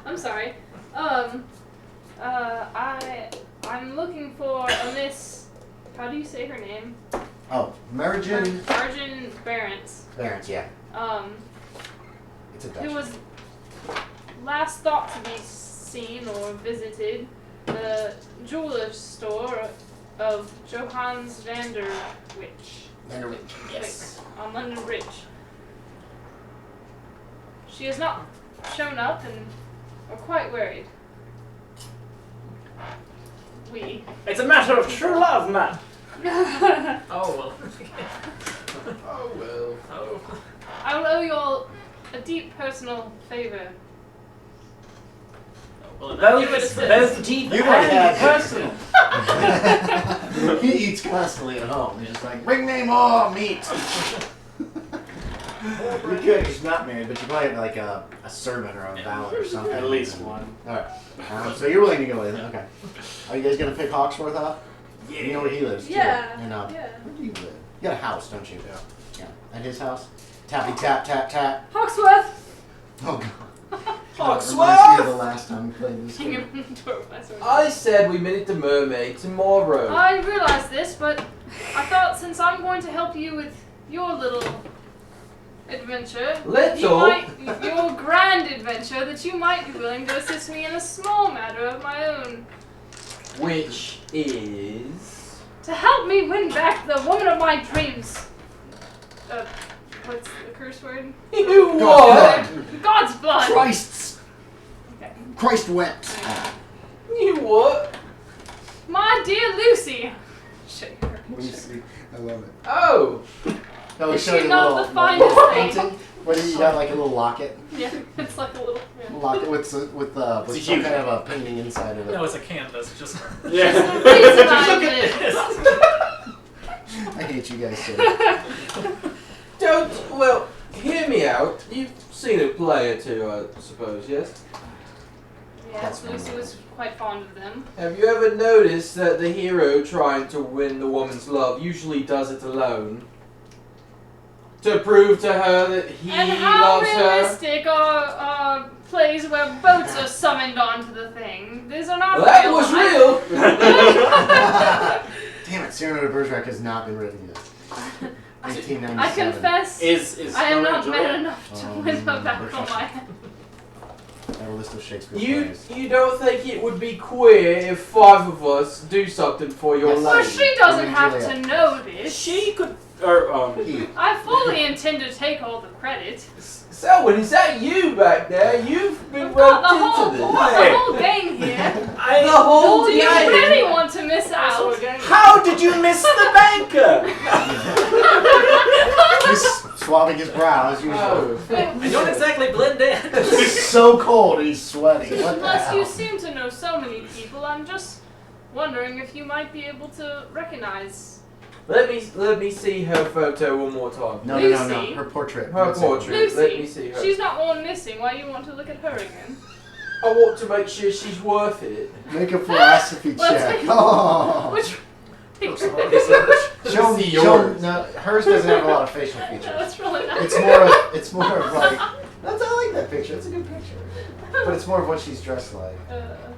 I'm sorry. I'm looking for a Miss. How do you say her name? Oh, Margin Barents. Barents, yeah. It's a Dutch. Who was last thought to be seen or visited the jeweler's store of Johannes Vanderwich. Yes. On London Bridge. She has not shown up and we're quite worried. It's a matter of true love, man. Oh, well. Oh, well. Oh. I will owe you all a deep personal favor. Well, Both deep You might and have- personal. He eats constantly at home. He's just like, bring me more meat. You could, she's not married, but you probably have like a servant or a valet or something. At least one. Alright. So you're willing to go with it. Okay. Are you guys going to pick Hawksworth up? Yeah. You know where he lives, too. Yeah. And, Yeah. where do you live? You got a house, don't you? Yeah. At his house? Tappy tap tap tap. Hawksworth! Oh, God. Hawksworth! Reminds me of the last time we played this Hang game. on the door with my sword. I said we meet the mermaid tomorrow. I realize this, but I thought since I'm going to help you with your little adventure, your grand adventure, that you might be willing to assist me in a small matter of my own. Which is... To help me win back the woman of my dreams. What's the curse word? You God's what? blood. God's blood. Christ's. Okay. Christ wept. You what? My dear Lucy. Show you her picture. I love it. Oh! No, Is show you she a not little the finest painting where you got like a little locket. Yeah, it's like a little. Yeah. Locket with some kind of a painting inside of it. No, it's a canvas. Just. Yeah. I hate you guys so. Well, hear me out. You've seen a play or two, I suppose, yes? Yes, Lucy was quite fond of them. Have you ever noticed that the hero trying to win the woman's love usually does it alone? To prove to her that he And how loves her? realistic are plays where boats are summoned onto the thing? These are not Well, that real. was real! Damn it, Cyrano de Bergerac has not been written yet. 1997. I confess, Is I am Romeo not and man Juliet? enough to win her back on my head. I have a list of Shakespeare You plays. don't think it would be queer if 5 of us do something for your Yes. Well, lady? she doesn't Romeo have and to Juliet. know this. She could. Or, He. I fully intend to take all the credit. Selwyn, is that you back there? You've been We've got the roped whole, into this. Hey. the whole gang here. The whole Do you gang. really want to miss out? How did you miss the banker? He's swabbing his brow as usual. Oh. I don't exactly blend in. It's so cold, he's sweating. What the Plus, you hell? seem to know so many people. I'm just wondering if you might be able to recognize. Let me see her photo one more time. No, Lucy. her portrait. Her That's it. portrait. Lucy. Let me see her. She's not one missing. Why do you want to look at her again? I want to make sure she's worth it. Make a philosophy Let's check. make- Oh. Which picture? Show See me yours. no, hers doesn't have a lot of facial No, features. it's really not. It's more of like, I like that picture. It's a good picture. But it's more of what she's dressed like.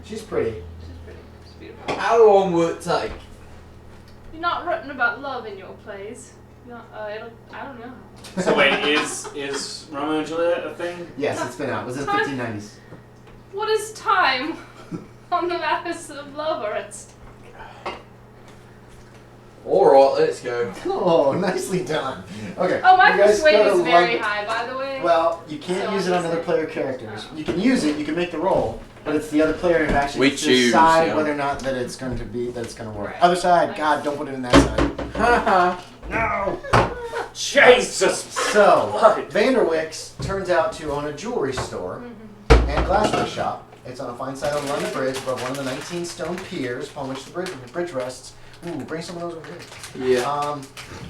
She's pretty. She's pretty. She's beautiful. How long will it take? You're not written about love in your plays. Not, I don't know. So wait, is Romeo and Juliet a thing? Yes, it's been out. It was in the 1590s. What is time on the Matheson of love or it's Alright, let's go. Oh, nicely done. Okay. Oh, my you guys persuade go to is very London. high, by the way. Well, you can't So use it on other player characters. You can use it, you can make the roll, but it's the other player who actually We gets to choose, decide yeah. whether or not that it's going to work. Right. Other side, Nice. God, don't put it in that side. Haha. No. Jesus. So, What? Vanderwick's turns out to own a jewelry store and glassware shop. It's on a fine site on London Bridge above one of the 19 stone piers upon which the bridge rests. Ooh, bring some of those over here. Yeah.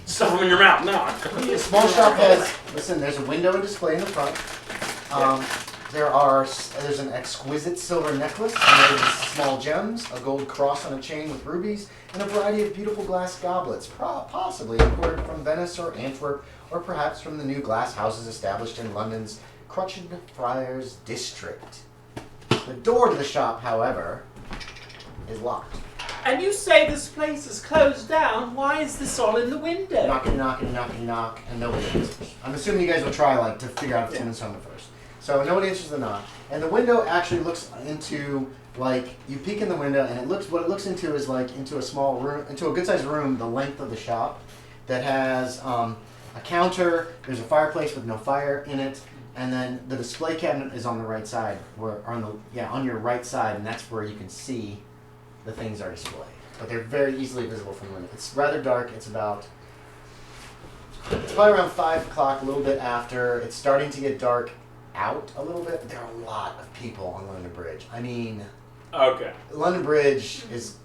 Stuff them in your mouth. No. The small shop has, listen, there's a window and display in the front. There's an exquisite silver necklace made with small gems, a gold cross on a chain with rubies, and a variety of beautiful glass goblets, possibly imported from Venice or Antwerp, or perhaps from the new glass houses established in London's Crutched Friars district. The door to the shop, however, is locked. And you say this place is closed down. Why is this all in the window? Knock, and nobody answers. I'm assuming you guys will try to figure out if someone's home first. So nobody answers the knock, and the window actually looks into you peek in the window, and what it looks into is into a small room, into a good-sized room, the length of the shop, that has a counter. There's a fireplace with no fire in it, and then the display cabinet is on the right side, on your right side, and that's where you can see the things are displayed. But they're very easily visible from the window. It's rather dark. It's probably around 5 o'clock, a little bit after. It's starting to get dark out a little bit. But there are a lot of people on London Bridge. I mean, Okay. London Bridge is...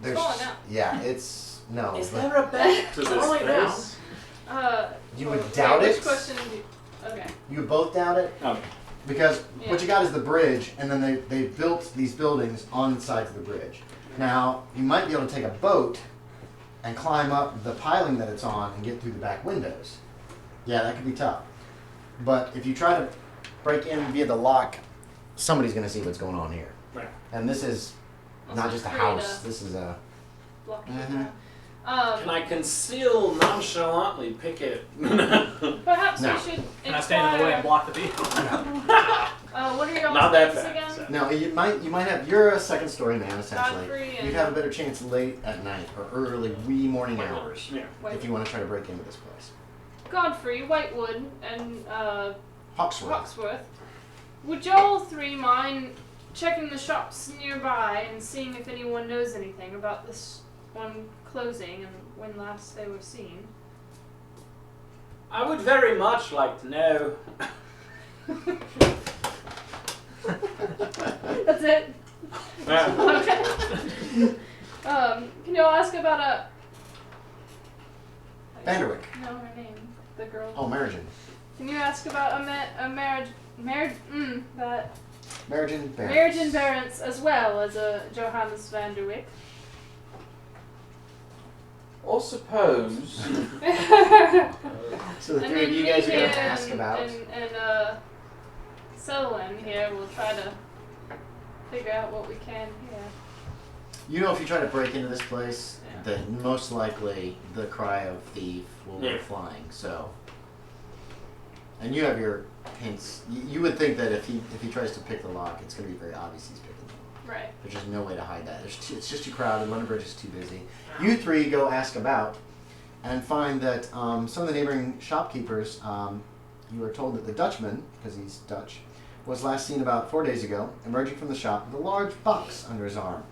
It's falling out. Yeah, it's... No. Is there a bed To this falling down? place? You would doubt Which it? question do you... Okay. You would both doubt it? Okay. Because Yeah. what you got is the bridge, and then they built these buildings on the sides of the bridge. Now, you might be able to take a boat and climb up the piling that it's on and get through the back windows. Yeah, that could be tough. But if you try to break in via the lock, somebody's going to see what's going on here. Right. And this is not just a house. This is a... Block Mhm. Can I conceal nonchalantly pick it? Perhaps No. we should Can I stand in the way and block the view? what are your Not that names fast. again? So. No, you might have... You're a second story man, essentially. Godfrey and... You'd have a better chance late at night or early wee morning hours Yeah. if you want to try to break into this place. Godfrey, Whitewood, and Hawksworth. Hawksworth. Would y'all three mind checking the shops nearby and seeing if anyone knows anything about this one closing and when last they were seen? I would very much like to know. That's it? Yeah. Okay. Can y'all ask about Vanderwick. No, her name. The girl. Oh, Merrigan. Can you ask about Marriage Merrigan Barents as well as a Johannes Vanderwick? I suppose. So the three of you guys are going to ask and, about... And Selwyn here will try to figure out what we can here. You know, if you try to break into this place, Yeah. then most likely the cry of thief will go Yeah. flying. So, and you have your hints. You would think that if he tries to pick the lock, it's going to be very obvious he's picking the lock. Right. There's just no way to hide that. It's just too crowded. London Bridge is too busy. You three go ask about, and find that some of the neighboring shopkeepers. You are told that the Dutchman, because he's Dutch, was last seen about 4 days ago, emerging from the shop with a large box under his arm.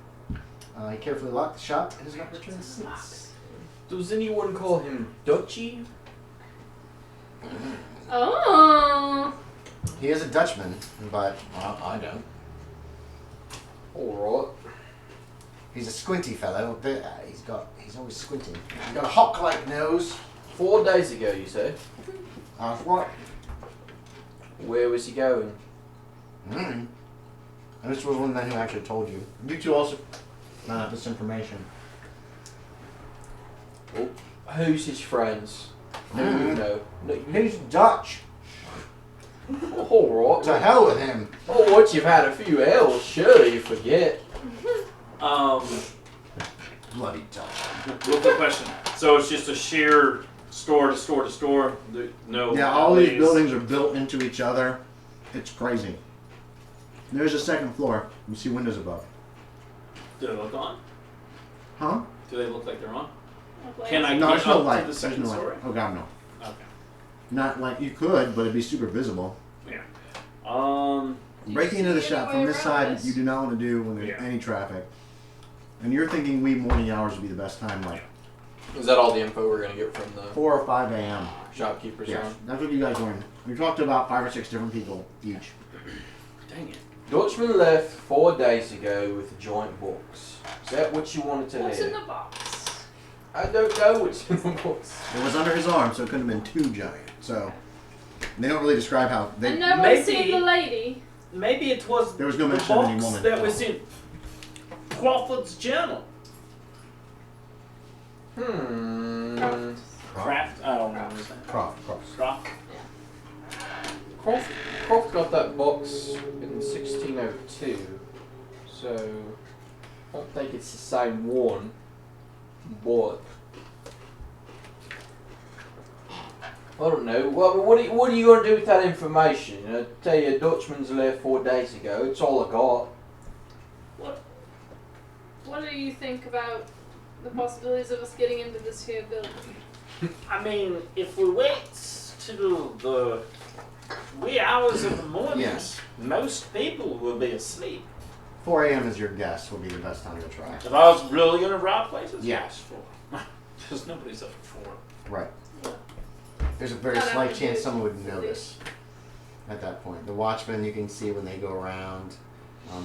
He carefully locked the shop and has not returned since. Does anyone call him Dutchy? Oh. He is a Dutchman, but I don't. Alright. He's a squinty fellow. He's always squinting. He's got a hawk-like nose. 4 days ago, you say? That's right. Where was he going? And this was one of the men who actually told you. You two also this information. Oh, who's his friends? No, you know. No, He's Dutch. Alright. To hell with him. Oh, once you've had a few L's, surely you forget. Bloody Dutch. Real quick question. So it's just a sheer store to store to store? No. Yeah, all these alleys? buildings are built into each other. It's crazy. There's a second floor. You see windows above. Do they look on? Huh? Do they look like they're on? Okay. Can I No, get there's no up light. to the There's second no light. story? Oh god, no. Okay. Not like you could, but it'd be super visible. Yeah. Breaking into the see shop any from way this around side, this? you do not want to do when there's Yeah. any traffic. And you're thinking wee morning hours would be the best time, like Is that all the info we're going to get from the 4 or 5 a.m. shopkeepers Yeah, on? that's what you guys learned. We talked to about 5 or 6 different people each. Dang it. Dutchman left 4 days ago with a giant box. Is that what you wanted to What's hear? in the box? I don't know what's in the box. It was under his arm, so it couldn't have been too giant. So they don't really describe how they. And no one's Maybe- seen the lady. Maybe it was There was no the mention of any box woman. that was in Crawford's journal. Craft? I don't know. What is that? Croft. Craft? Croft got that box in 1602, so I don't think it's the same one, but I don't know. What are you going to do with that information? I tell you, a Dutchman's left 4 days ago. It's all I got. What do you think about the possibilities of us getting into this here building? I mean, if we wait till the wee hours of the morning, Yes. most people will be asleep. 4 a.m. is your guess. Will be the best time to try. If I was really going to rob places, Yeah. yes, 4. Because nobody's up at 4. Right. There's a very Not slight every chance day. someone would notice at that point. The watchmen, you can see when they go around.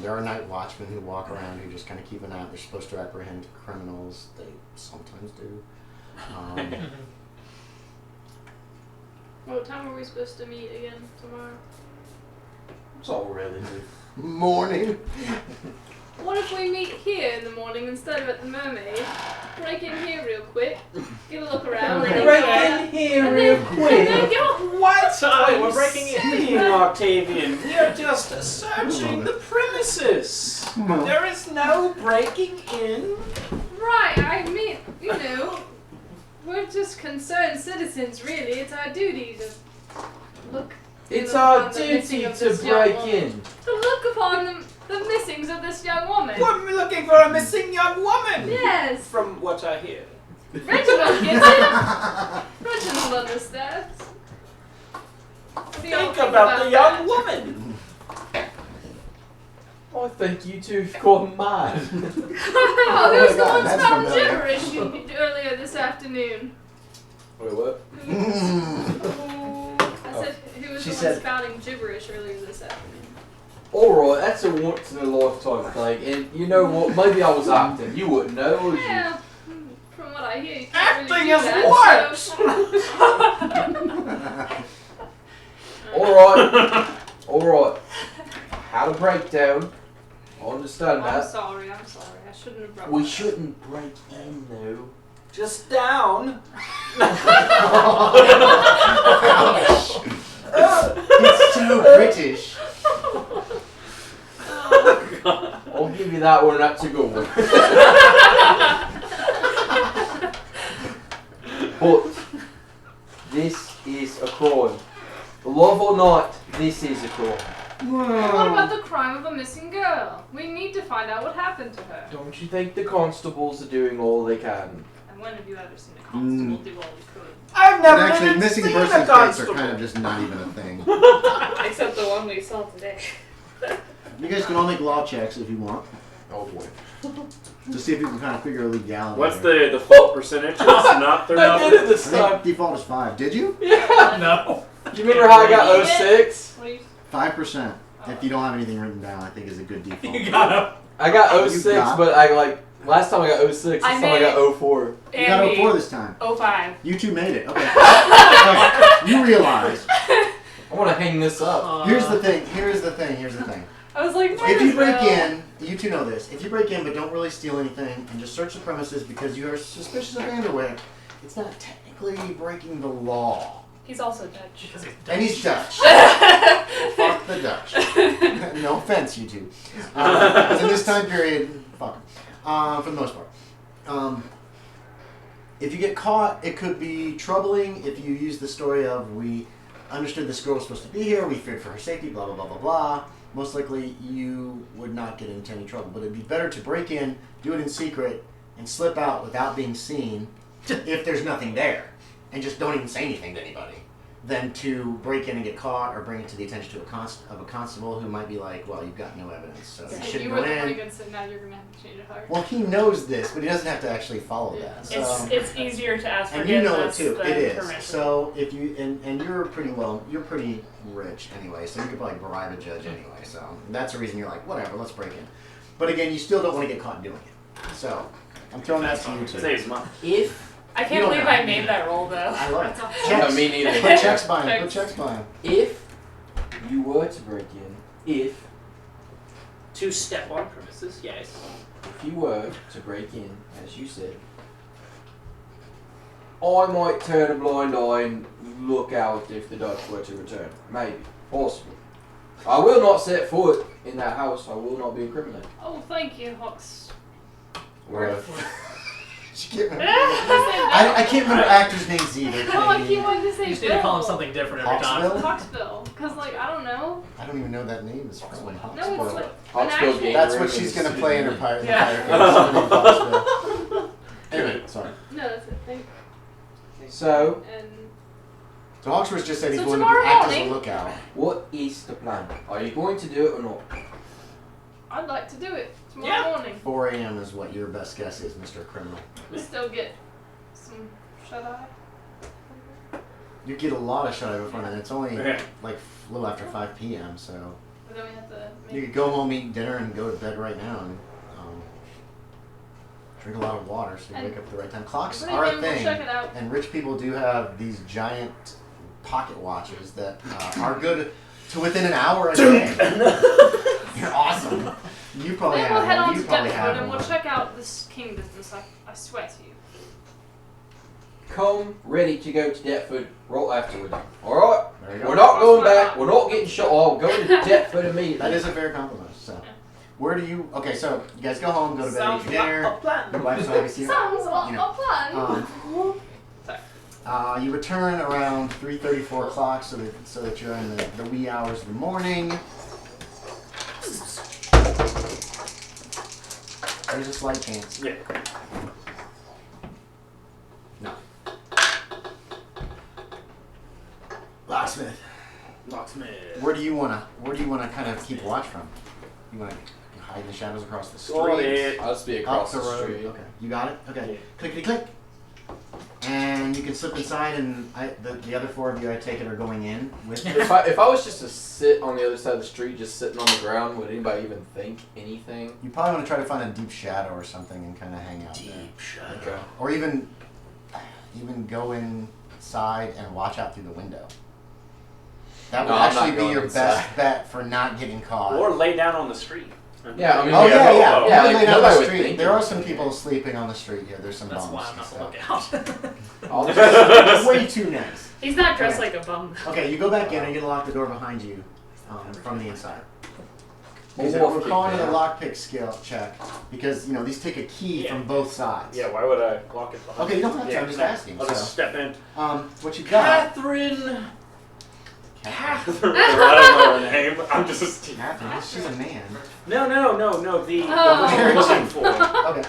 There are night watchmen who walk around who just kind of keep an eye out. They're supposed to apprehend criminals. They sometimes do. What time are we supposed to meet again tomorrow? It's all relative. Morning. What if we meet here in the morning instead of at the Mermaid? Break in here real quick, get a look around, and then Break go in here and real then, quick. And then go. What are Wait, we're you breaking in. saying, Octavian? We are just searching the premises. There is no breaking in. Right, I mean, you know, we're just concerned citizens, really. It's our duty to look. It's upon our the missing duty of to this young break woman. in. To look upon the missings of this young woman. We're looking for a missing young woman. Yes. From what I hear. Reginald gets it. Reginald understands. Think about the young woman. I think you two've gone mad. Oh, who's the God, one that's spouting familiar. gibberish earlier this afternoon? Wait, what? I said, who was She the said- one spouting gibberish earlier this afternoon? Alright, that's a once in a lifetime thing, and you know what? Maybe I was acting. You wouldn't know, would you? Yeah, from what I hear, you can't Acting really do is that, what? Alright. Alright. Had a breakdown. I understand I'm that. sorry. I shouldn't have brought We that up. shouldn't break in though. Just down. It's too British. I'll give you that one, that's a good one. But this is a crime. Love or not, this is a crime. And what about the crime of a missing girl? We need to find out what happened to her. Don't you think the constables are doing all they can? And when have you ever seen a constable do all he could? I've But never actually, even missing seen persons a dates are constable. kind of just not even a thing. Except the one we saw today. You guys can all make law checks if you want, Oh boy. to see if you can kind of figure a legality. What's there. the default percentage? It's not I did it I this time. think default is 5. Did you? Yeah. No. Do you remember how I got 06? What do you 5%. If you don't have anything written down, I think is a good default. You got I got You 06, got- but I like last time I got 06. This I time I made got 04. You got 04 this time. 05. You two made it. Okay. Okay. You realize. I want to hang this up. Here's the thing. Here's the thing. I was like, If you break in, you two know this. If you break in but don't really steal anything and just search the premises because you are suspicious of Vanderwick, it's not technically breaking the law. He's also Dutch. And he's Dutch. Fuck the Dutch. No offense, you two. In this time period, fuck 'em. For the most part. If you get caught, it could be troubling if you use the story of we understood this girl was supposed to be here, we feared for her safety, blah, blah, blah, blah, blah. Most likely you would not get into any trouble. But it'd be better to break in, do it in secret, and slip out without being seen if there's nothing there. And just don't even say anything to anybody, than to break in and get caught or bring it to the attention to a constable who might be like, well, you've got no evidence, so you You shouldn't were go the pretty in. good, so now you're going to have to change your heart. Well, he knows this, but he doesn't have to actually follow that. So. It's easier to ask And you know it forgiveness too. than It is. permission. So if you and you're pretty rich anyway, so you could probably bribe a judge anyway. So that's the reason you're like, whatever, let's break in. But again, you still don't want to get caught doing it. So I'm throwing that to you too. Saves money. If I You can't don't believe know. I made that roll though. I love it. Yeah, Checks. me neither. Put checks by him. Put checks by him. If you were to break in, To step on premises, yes. if you were to break in, as you said, I might turn a blind eye and look out if the Dutch were to return. Maybe. Possibly. I will not set foot in that house. I will not be incriminated. Oh, thank you, Hawks. Well, I can't remember actors' names either. Oh, I keep wanting to say You just Bill. need to call him something different every time. Hawksville? Hawksville. Because, like, I don't know. I don't even know that name is from. No, it's Hawksville. like an Hawksville actual... game. That's what she's gonna play in her pirate. Yeah. Anyway, sorry. No, that's it. Thank so, And... So Hawksworth just said he's So going to tomorrow act as a morning- lookout. what is the plan? Are you going to do it or not? I'd like to do it tomorrow morning. 4 a.m. is what your best guess is, Mr. Criminal. We still get some shut-eye. You get a lot of shut-eye before then. It's only Okay. like a little after 5 p.m. So But then we have to you make... could go home, eat dinner, and go to bed right now and drink a lot of water so you And- wake up at the right time. Clocks But are a again, we'll thing, check it out. and rich people do have these giant pocket watches that are good to within an hour a day. You're awesome. You probably Then we'll head have on one. to You probably Deptford have and we'll one. check out this king business, I swear to you. Come ready to go to Deptford right afterward. Alright? There you go. We're not going back. We're not getting shot. I'll go to Deptford immediately. That is a fair compliment. So, where do you? Okay, so you guys go home, go to bed, Sounds eat your like dinner. a plan. Your wife's obviously. Sounds like you know, a plan. You return around 3:30, 4 o'clock, so that you're in the wee hours of the morning. There's a slight chance. Yeah. No. Locksmith. Locksmith. Where do you wanna kind of keep watch from? You wanna hide in the shadows across the street? Got it. I'll just be Up across the the road. street. Okay, you got it. Okay, clickety click, and you can slip inside. And the other 4 of you, I take it, are going in with. If I was just to sit on the other side of the street, just sitting on the ground, would anybody even think anything? You probably want to try to find a deep shadow or something and kind of hang out there, shadow. Okay. or even go inside and watch out through the window. That would No, I'm not actually be going your inside. best bet for not getting caught. Or lay down on the street. Yeah, I mean, Oh yeah. yeah, You like, can lay down on nobody the would street. think There are anything. some people sleeping on the street here. There's some That's bums. why I'm and not the stuff. lookout. I'll just- That's way too nice. He's not dressed Okay. like a bum. Okay, you go back in and you lock the door behind you from the inside. Because Wolf we're kick calling it a down. lockpick skill check because these take a key Yeah. from both sides. Yeah, why would I lock it behind? Okay, you don't have to. Yeah, I'm just no. asking. I'll just So, step in. what you got? Catherine! Catherine. I don't know her name. I'm just. Catherine. She's a man. No. The Oh. one I'm looking for. Okay.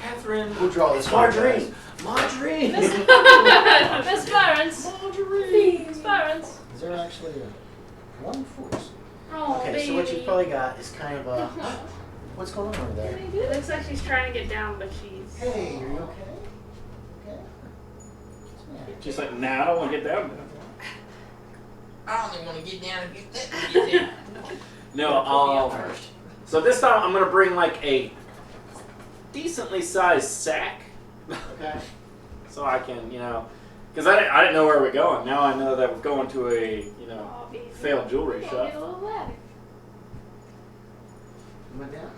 Catherine! We'll draw this. It's Marjorie. Marjorie! Miss Clarence. Marjorie! Miss Clarence. Is there actually a one force? Oh, Okay, baby. so what you've probably got is kind of a. What's going on over there? It looks like she's trying to get down, but she's... Hey, are you okay? Okay. She's like, nah, I don't want to get down there. I don't even want to get down and get down. No, so this time I'm gonna bring like a decently sized sack, Okay. so I can, because I didn't know where we're going. Now I know that we're going to a, Oh, baby. failed jewelry Get shop. a little ladder. You went down.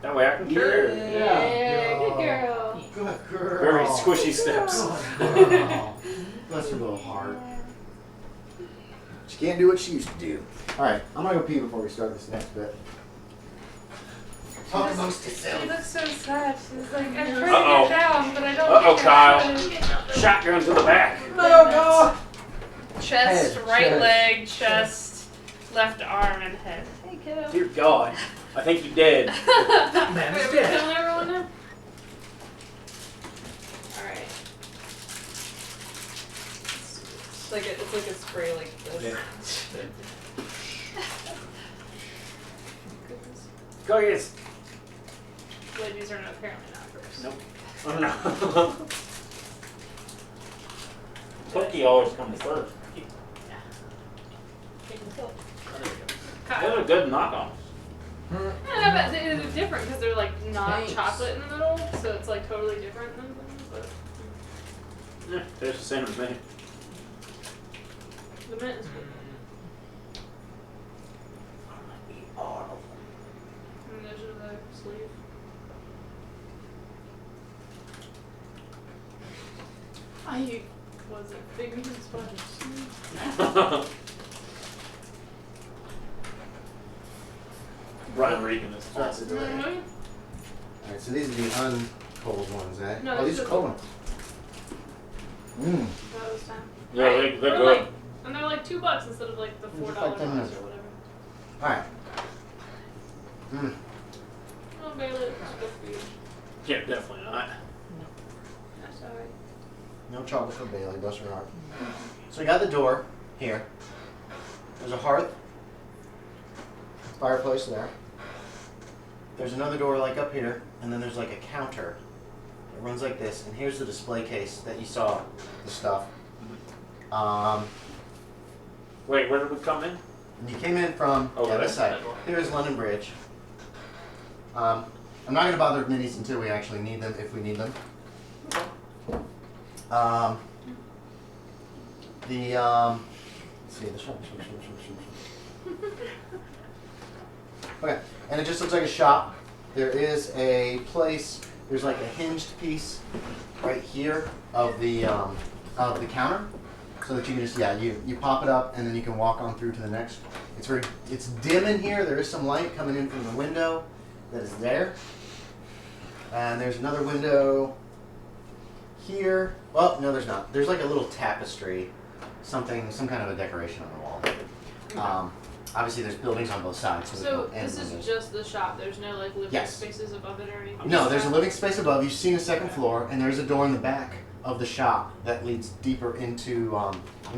That way I can carry her. Yeah, good girl. Good girl. Very squishy steps. Good girl. Bless her little heart. She can't do what she used to do. Alright, I'm gonna go pee before we start this next bit. Talk amongst She yourselves. looks so sad. She's like, I'm trying to Uh-oh. get down, but I don't Uh-oh, think Kyle. I should. Shotgun to the back. Oh, God! Chest, Head, right chest. leg, chest, left arm, and head. Hey, kiddo. Dear God, I think you did. Man is Wait, are we dead. killing everyone now? Alright. It's like a spray like this. Go yes. Ladies are apparently not first. Nope. Oh no. Cookie always comes first. Those are good knockoffs. Yeah, but they're different because they're like not Thanks. chocolate in the middle, so it's like totally different than them. But Yeah, they're the same as me. the mint is good. And those are the sleeve. I wasn't big into sponges. Brian Regan is possible. Alright, so these are the uncold ones, eh? No, oh, these are cold ones. Mmm. That was time. Yeah, they're good. Like, and they're like $2 instead of like the $4 Just ones like 10 minutes. or whatever. Alright. Mmm. Oh, Bailey, it's good for you. Yeah, definitely not. That's alright. No trouble for Bailey, bless her heart. So we got the door here. There's a hearth. Fireplace there. There's another door like up here, and then there's like a counter. It runs like this, and here's the display case that you saw, the stuff. Wait, where did we come in? And you came in from Over this there? side. Here's London Bridge. I'm not going to bother with minis until we actually need them, if we need them. Let's see, this one. Okay, and it just looks like a shop. There is a place, there's like a hinged piece right here of the counter. So that you can just, you pop it up and then you can walk on through to the next. It's dim in here. There is some light coming in from the window that is there. And there's another window here. Well, no, there's not. There's like a little tapestry, some kind of a decoration on the wall. Obviously, there's buildings on both sides. So this is just the shop. There's no like living spaces above it or anything? No, there's a living space above. You've seen a second floor, and there's a door in the back of the shop that leads deeper into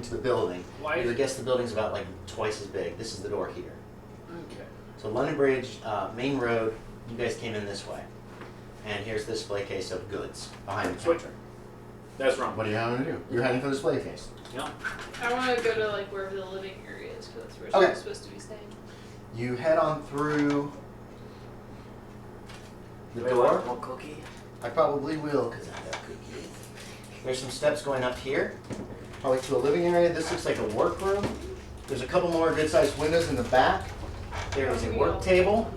the building. Why? I guess the building's about like twice as big. This is the door here. Okay. So London Bridge, main road. You guys came in this way, and here's the display case of goods behind the counter. That's wrong. What are you having to do? You're heading for the display case. Yeah. I want to go to like wherever the living area is because that's where Okay. she's supposed to be staying. You head on through the door. More cookie. I probably will because I have cookies. There's some steps going up here, probably to a living area. This looks like a workroom. There's a couple more good-sized windows in the back. There is a work table.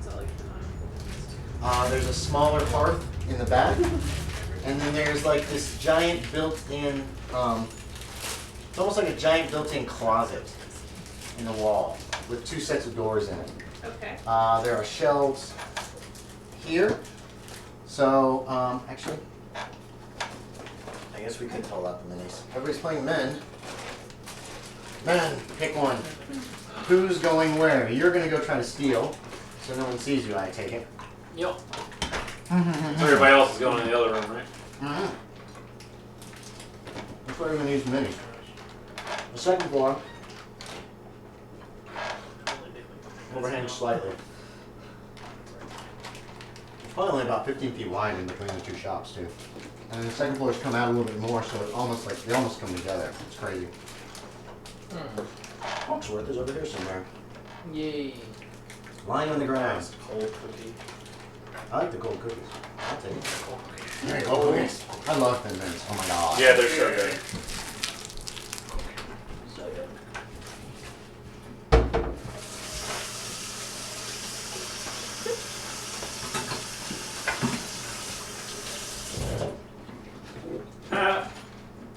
There's a smaller hearth in the back. And then there's like this giant built-in, it's almost like a giant built-in closet in the wall with 2 sets of doors in it. Okay. There are shelves here. So, actually, I guess we could pull out the minis. Everybody's playing men. Men, pick one. Who's going where? You're going to go try to steal, so no one sees you, I take it. Yep. So everybody else is going in the other room, right? Mm-hmm. That's where we're going to use minis. The second floor, overhanged slightly. It's probably only about 15 feet wide in between the 2 shops, too. And then the second floors come out a little bit more, so it almost like they almost come together. It's crazy. Hawksworth is over here somewhere, Yay. lying on the ground. Cold cookie. I like the gold cookies. I'll take it. There you go, cookies. I love Thin Mints. Oh my god. Yeah, they're so good. So good.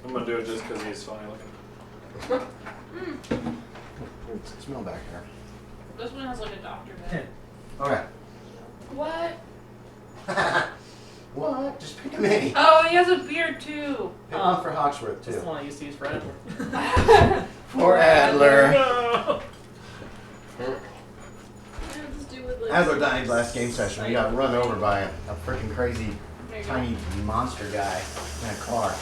I'm gonna do it just because he's funny looking. Smell back here. This one has like a doctor bed. Okay. What? What? Just pick a mini. Oh, he has a beard too. Pick one for Hawksworth, That's the too. one I used to use for Adler. For Adler. No. Adler died last game session. He got run over by a freaking crazy tiny monster guy in a car.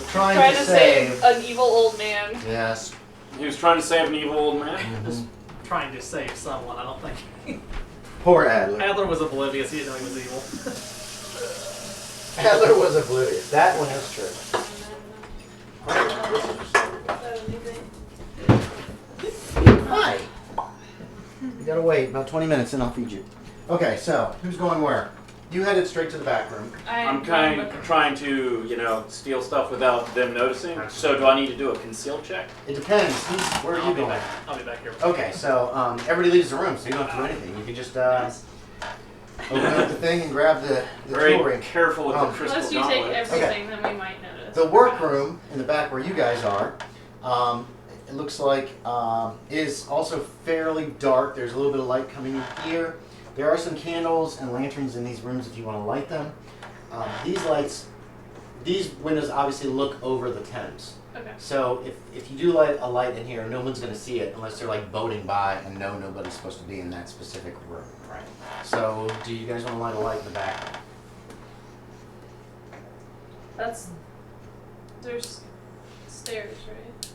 Trying to save an evil old man. Yes. He was trying to save an evil old man. Mhm. Trying to save someone, I don't think. Poor Adler. Adler was oblivious, he didn't know he was evil. Adler was oblivious. That one is true. Hi. You gotta wait about 20 minutes and I'll feed you. Okay, so who's going where? You headed straight to the back room. I'm kind of trying to, steal stuff without them noticing. So do I need to do a conceal check? It depends. Where are you going? I'll be back here. Okay, so everybody leaves the room, so you don't have to do anything. You can just open up the thing and grab the Very jewelry. careful with Oh. the crystal Unless you take gauntlet. everything, then we might notice. The workroom in the back where you guys are, it looks like, is also fairly dark. There's a little bit of light coming in here. There are some candles and lanterns in these rooms if you want to light them. These windows obviously look over the Thames. Okay. So if you do light a light in here, no one's going to see it unless they're like boating by and know nobody's supposed to be in that specific room. Right. So do you guys want to light a light in the back? There's stairs, right?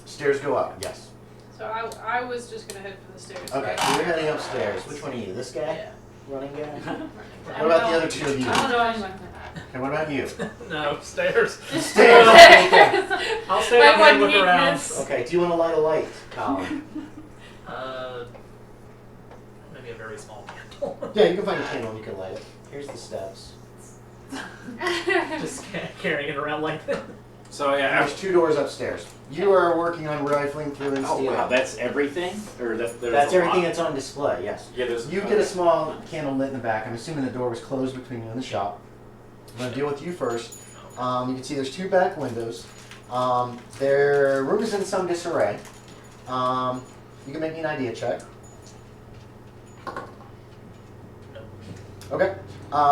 Stairs go up, yes. So I was just gonna head for the stairs. Okay, right? so you're heading upstairs. Which one are you? This guy? Yeah. Running guy? I What about the other two of you? I don't know. And what about you? No, stairs. Stairs! I'll stay My up here and one look around. weakness. Okay, do you want to light a light, Collin? Maybe a very small candle. Yeah, you can find a candle and you can light it. Here's the steps. Just carrying it around like that. So yeah. There's 2 doors upstairs. You are working on rifling through and Oh stealing. wow, that's everything? Or there's That's a everything lot? that's on display, yes. Yeah, there's. You get a small candle lit in the back. I'm assuming the door was closed between you and the shop. I'm going to deal with you first. You can see there's 2 back windows. Their room is in some disarray. You can make me an idea check. Okay.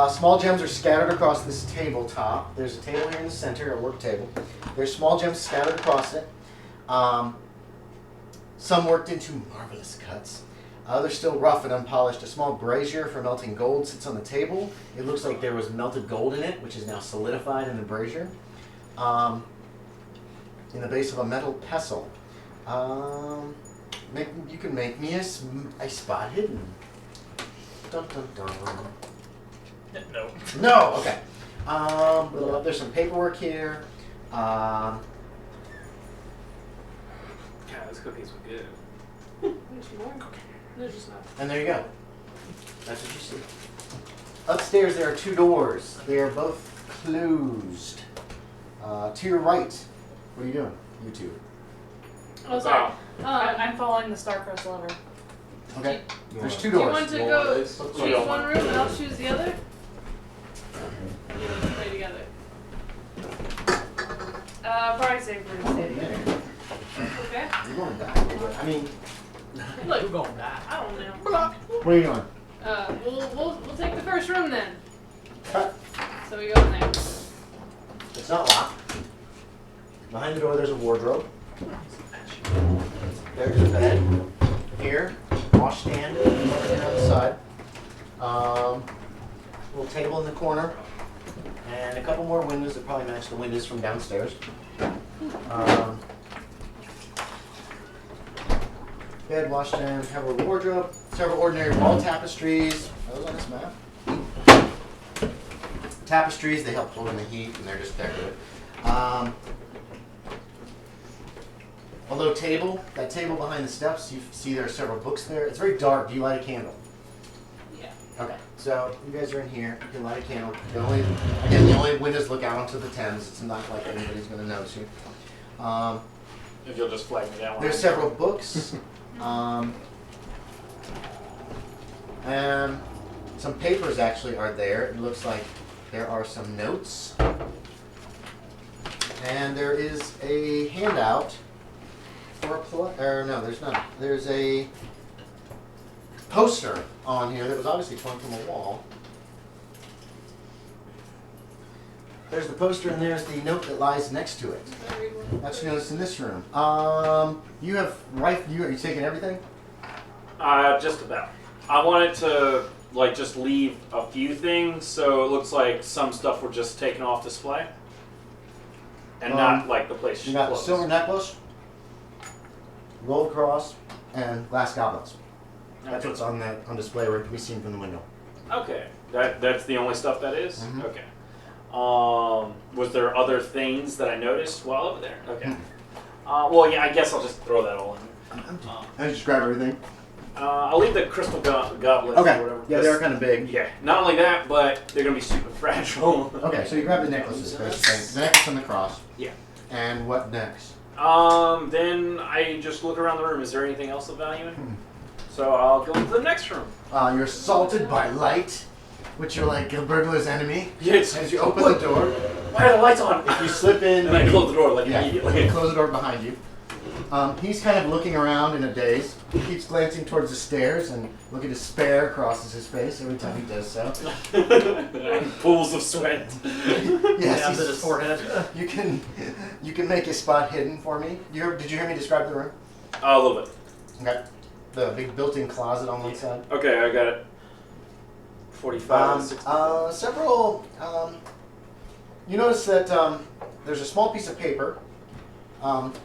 Small gems are scattered across this tabletop. There's a table here in the center, a work table. There's small gems scattered across it. Some worked into marvelous cuts. Others still rough and unpolished. A small brazier for melting gold sits on the table. It looks like there was melted gold in it, which is now solidified in the brazier. In the base of a metal pestle. You can make me a spot hidden. Dun dun dun. No. No, okay. There's some paperwork here. God, those cookies were good. There's more. There's just not. And there you go. That's what you see. Upstairs there are 2 doors. They are both closed. To your right, what are you doing? You two. Oh, sorry. I'm following the Starcross lever. Okay. There's 2 Do you doors. want to go choose one room and I'll choose the other? You want to play together. Probably safer to stay together. Okay. You're going back. I mean, Look, Who's going back? I don't know. where are you going? We'll take the first room then. Cut. So we go in there. It's not locked. Behind the door there's a wardrobe. There's a bed. Here, washstand here on the side. Little table in the corner. And a couple more windows that probably match the windows from downstairs. Bed, washstand, have a little wardrobe, several ordinary wall tapestries. Are those on this map? Tapestries, they help hold in the heat and they're just decorative. A low table, that table behind the steps, you see there are several books there. It's very dark. Do you light a candle? Yeah. Okay, so you guys are in here. You can light a candle. The only windows look out onto the Thames. It's not like anybody's going to notice you. If you'll just flag me down. There's several books. And some papers actually are there. It looks like there are some notes. And there is a handout for no, there's not. There's a poster on here that was obviously torn from a wall. There's the poster and there's the note that lies next to it. That's noticed in this room. You have are you taking everything? Just about. I wanted to just leave a few things, so it looks like some stuff were just taken off display, and not like the place. You got the closed. silver necklace, gold cross, and glass goblets. That's what's on display where it can be seen from the window. Okay, that's the only stuff that is? Mhm. Okay. Was there other things that I noticed while over there? Okay. Well, yeah, I guess I'll just throw that all in. I just grab everything. I'll leave the crystal goblets Okay. or whatever. Yeah, they're kind of big. Yeah, not only that, but they're gonna be super fragile. Okay, so you grab the necklaces, basically. The necklace and the cross. Yeah. And what next? Then I just look around the room. Is there anything else of value in here? So I'll go to the next room. You're assaulted by light, which you're like a burglar's enemy. Yes. As you open the door, Why are the lights on? if you slip in, And I close the door yeah, immediately. you close the door behind you. He's kind of looking around in a daze. He keeps glancing towards the stairs, and look at despair crosses his face every time he does so. Pools of sweat. Yes, Dabs at his forehead. you can make his spot hidden for me. Did you hear me describe the room? A little bit. Okay. The big built-in closet on one side. Okay, I got it. 45 and 60. You notice that there's a small piece of paper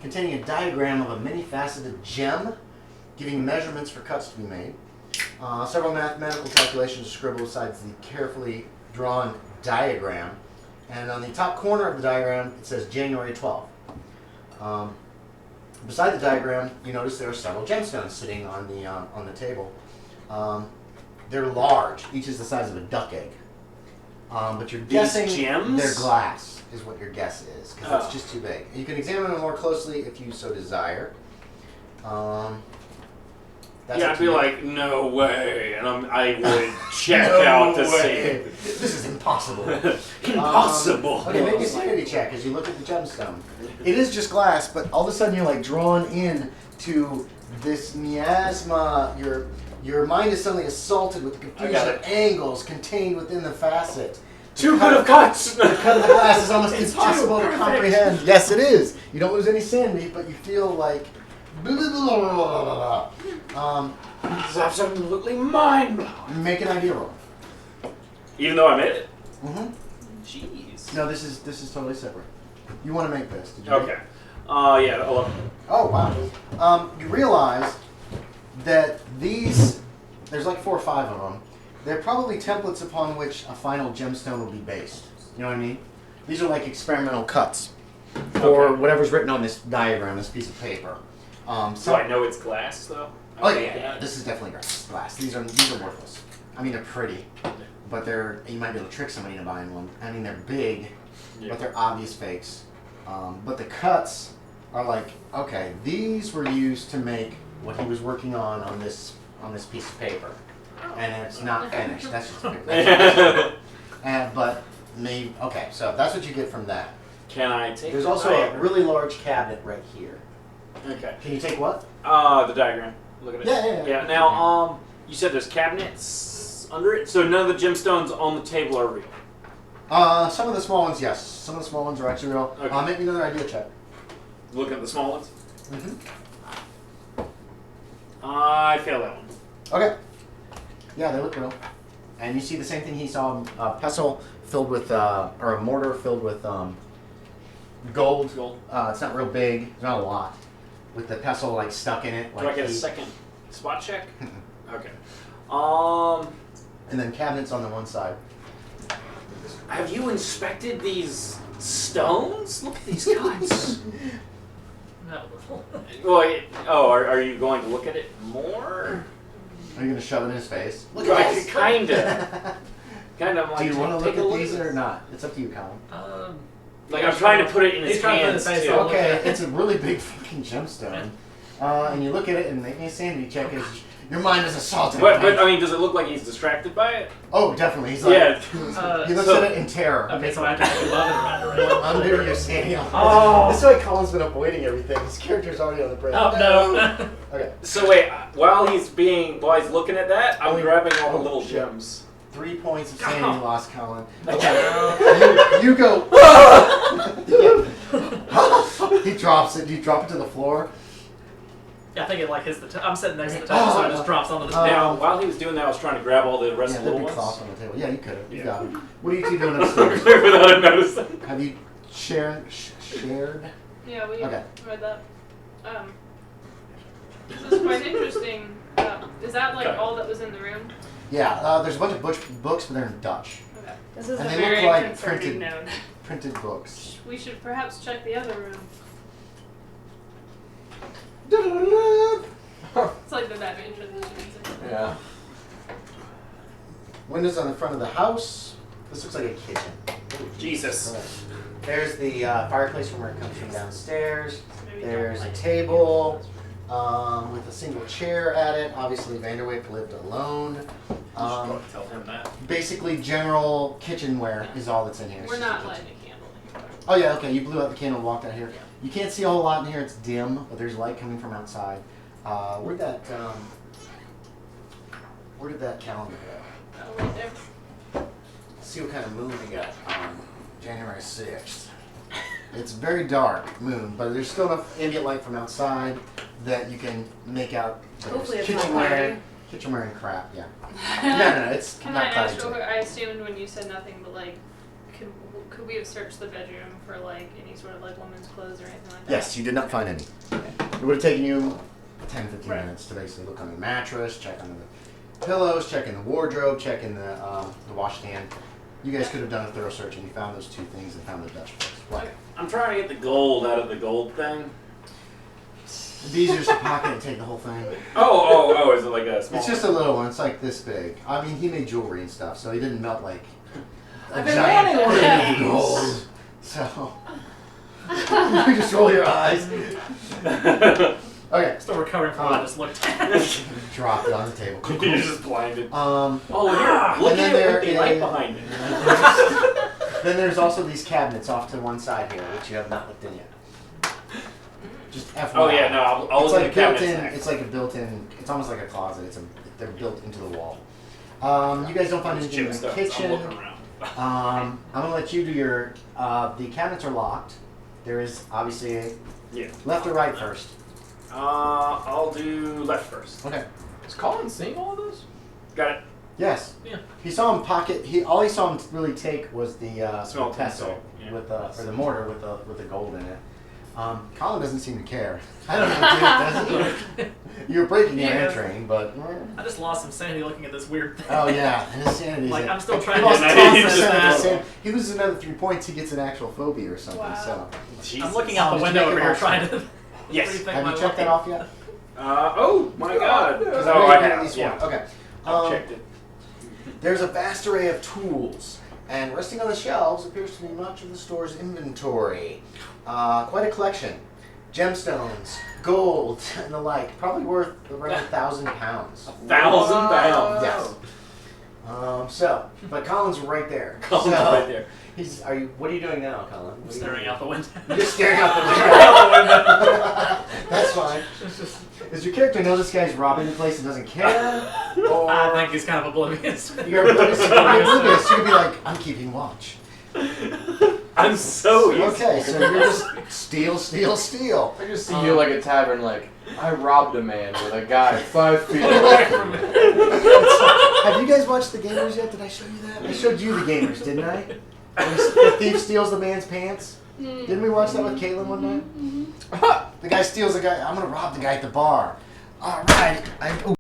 containing a diagram of a many-faceted gem, giving measurements for cuts to be made. Several mathematical calculations are scribbled beside the carefully drawn diagram. And on the top corner of the diagram, it says January 12th. Beside the diagram, you notice there are several gemstones sitting on the table. They're large. Each is the size of a duck egg. But you're guessing gems? they're glass, is what your guess is, because it's just too big. You can examine them more closely if you so desire. I'd be like, no way, and I would check out to see. This is impossible. Impossible. Okay, make a sanity check as you look at the gemstone. It is just glass, but all of a sudden you're like drawn in to this miasma. Your mind is suddenly assaulted with the confusion of angles contained within the facet. Too good of cuts! The cut of the glass is almost impossible to comprehend. Yes, it is. You don't lose any sanity, but you feel like... This is absolutely mind-blowing. Make an idea roll. Even though I made it? Mm-hmm. Jeez. No, this is totally separate. You want to make this, did you? Okay. Yeah, 11. Oh, wow. You realize that these, there's like 4 or 5 of them, they're probably templates upon which a final gemstone will be based. You know what I mean? These are like experimental cuts for whatever's written on this diagram, this piece of paper. So I know it's glass, though? Oh, yeah. This is definitely glass. These are worthless. I mean, they're pretty, but you might be able to trick somebody into buying one. I mean, they're big, but they're obvious fakes. But the cuts are like, okay, these were used to make what he was working on this piece of paper, and it's not finished. That's just but maybe okay. So that's what you get from that. Can I take? There's also a really large cabinet right here. Okay. Can you take what? The diagram. Look at it. Yeah. Now, you said there's cabinets under it, so none of the gemstones on the table are real. Some of the small ones, yes. Some of the small ones are actually real. Okay. Make me another idea check. Look at the small ones. Mm-hmm. I failed that one. Okay. Yeah, they look real. And you see the same thing he saw, a pestle filled with, or a mortar filled with gold. It's not real big. It's not a lot. With the pestle like stuck in it. Do I get a second spot check? Okay. And then cabinets on the one side. Have you inspected these stones? Look at these cuts. No. Well, are you going to look at it more? Are you going to shove it in his face? Look at this. Kinda. Like, do you want to look take a at these or not? It's up to you, Colin. Like I'm trying to put it in his hands too. Okay, it's a really big fucking gemstone. And you look at it and make me a sanity check as your mind is assaulted. But I mean, does it look like he's distracted by it? Oh, definitely. He's like, he looks at it in terror. Okay, so I have to make love and run around. Undo your sanity. Oh. This is why Colin's been avoiding everything. His character's already on the break. Oh, no. Okay. So wait, while he's looking at that, I'm grabbing all the little shit. gems. 3 points of sanity lost, Collin. You go. He drops it. Do you drop it to the floor? Yeah, I think it like hits the I'm sitting next to the table, so it just drops onto the table. Now, while he was doing that, I was trying to grab all the rest of the little there'd be ones. cloth on the table. Yeah, you could have. You Yeah. got it. What are you two doing upstairs? Without him noticing. Have you shared? Yeah, we Okay. read that. This is quite interesting. Is that like all that was in the room? Yeah, there's a bunch of books, but they're in Dutch. Okay. This is And a they very look like concerning note. printed books. We should perhaps check the other room. It's like the Batman transition music. Yeah. Windows on the front of the house. This looks like a kitchen. Jesus. There's the fireplace from where it comes from downstairs. Maybe There's don't a like table with a single chair at it. Obviously, Vanderwyck lived alone. Tell him that. Basically, general kitchenware is all that's in here. We're not lighting a candle. Oh yeah, okay. You blew out the candle and walked out here. You can't see a whole lot in here. It's dim, but there's light coming from outside. Where'd that calendar go? Oh, right there. Let's see what kind of moon we got on January 6th. It's very dark moon, but there's still enough ambient light from outside that you can make out Hopefully it's not kitchenware and crap. Yeah. No, it's Can not I cloudy ask? today. I assumed when you said nothing, but like, could we have searched the bedroom for like any sort of like woman's clothes or anything like that? Yes, you did not find any. It would have taken you 10, 15 minutes to basically look on the mattress, check on the pillows, check in the wardrobe, check in the washstand. You guys could have done a thorough search, and you found those two things and found the Dutch place. What? I'm trying to get the gold out of the gold thing. It'd be easier just to pocket and take the whole thing. Oh, is it like a small It's just a little one. It's like this big. I mean, he made jewelry and stuff, so he didn't melt like a I've been giant wanting one of thing of these. gold. So you just roll your eyes. Okay. Still recovering from what I just looked at. Dropped it on the table. Cool, You're cool. just blinded. Oh, Here, look and then at it there with the light is- behind it. Then there's also these cabinets off to one side here, which you have not looked in yet. Just FYI. Oh yeah, no, I'll It's look like at the cabinets built-in. next. It's like a built-in. It's almost like a closet. They're built into the wall. You guys don't find These anything in chip the stones, kitchen. I'm looking around. I'm gonna let you do your. The cabinets are locked. There is obviously a Yeah. left or right first. I'll do left first. Okay. Is Collin seeing all of this? Got it. Yes. Yeah. He saw him pocket. All he saw him really take was the Small pestle pencil, yeah. with or the mortar with the gold in it. Collin doesn't seem to care. I don't know, dude. Does he? You're breaking and Yeah. entering, but. I just lost some sanity looking at this weird thing. Oh yeah, and his sanity's Like, in. I'm still He trying lost to 10% process of that. his san- He loses another 3 points. He gets an actual phobia or something. Wow. So. Jesus. I'm looking out the Did you window make over it here off? trying to Yes. rethink Have my you checked that life. off yet? Oh my God. Yeah. Oh, I At have. least Yeah. one. Okay. I've checked it. There's a vast array of tools, and resting on the shelves appears to be much of the store's inventory. Quite a collection. Gemstones, gold, and the like. Probably worth around 1,000 pounds. 1,000 pounds. Yes. But Colin's right there. Colin's So, right there. What are you doing now, Collin? What are you Staring doing? out the window. You're just staring out the window. That's fine. Does your character know this guy's robbing the place and doesn't care? Or I think he's kind of oblivious. you're oblivious? You could be like, I'm keeping watch. I'm so easy. Okay, so you're just steal. I just see you like a tavern, like, I robbed a man with a guy 5 feet away from me. Have you guys watched The Gamers yet? Did I show you that? I showed you The Gamers, didn't I? When the thief steals the man's pants. Didn't we watch that with Caitlin one night? The guy steals the guy. I'm gonna rob the guy at the bar. All right.